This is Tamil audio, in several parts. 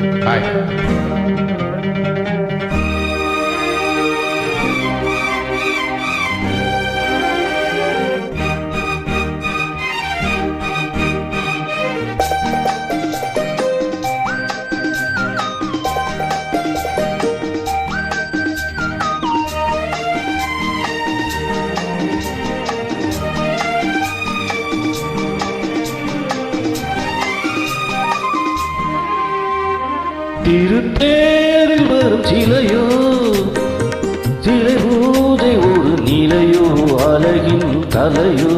ஹாய். திருத்தேரில் வரும் சிலையோ, சிலை பூஜை ஒரு நிலையோ, அழகின் தலையோ,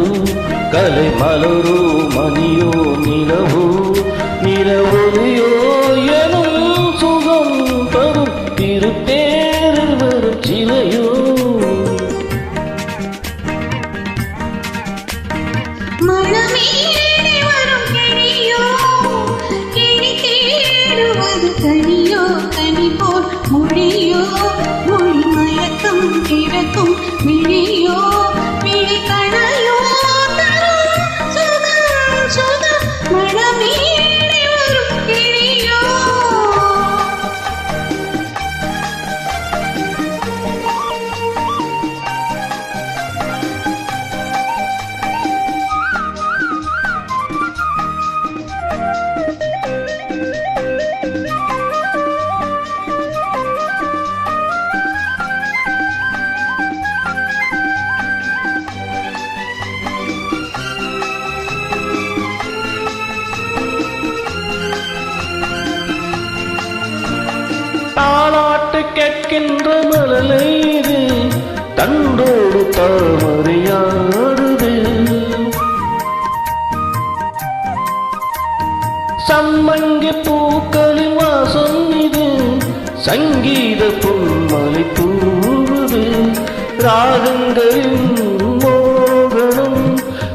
கலை மலரோ, மணியோ, நிலவோ, நிலவொலியோ எனும் சுகம் தரும் திருத்தேரில் வரும் சிலையோ. கனியோ கனி போல் மொழியோ, மொழி மயக்கம் திறக்கும் விழியோ, விழி கணையோ தரும் சுகம் சுகம் மனமீறி வரும் கிளியோ. தாலாட்டு கேட்கின்ற மழலை இது, தண்டோடு தாமரையாடுது. சம்மங்கி பூக்களின் வாசம் இது, சங்கீத பொன்மலை தூவுது. ராகங்களின் மோகனம்,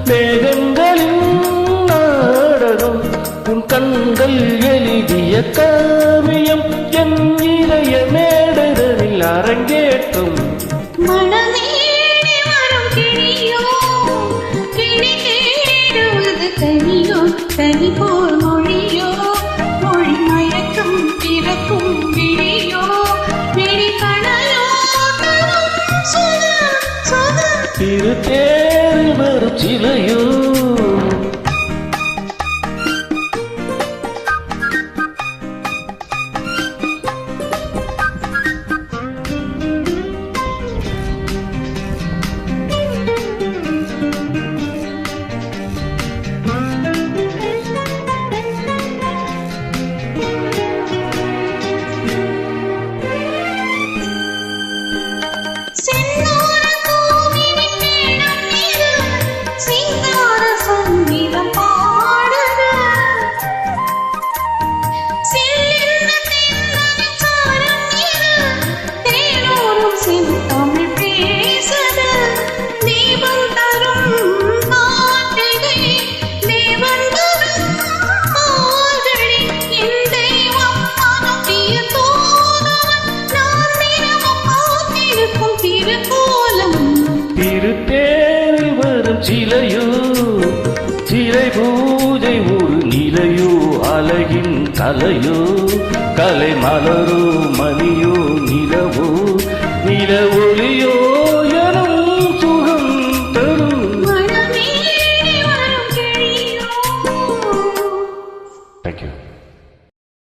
மேகங்களின் நாடகம், உன் கண்கள் எழுதிய காவியம் என் இதய மேடைகளில் அரங்கேற்றும். மனமேறி வரும் கிளியோ, கிளி தேடுவது கனியோ, கனி போல் மொழியோ, மொழி மயக்கம் திறக்கும் விழியோ, விழி கணையோ தரும் சுகம் சுகம். திருத்தேரில் வரும் சிலையோ. திருத்தேரில் வரும் சிலையோ, சிலை பூஜை ஒரு நிலையோ, அழகின் தலையோ, கலை மலரோ, மணியோ, நிலவோ,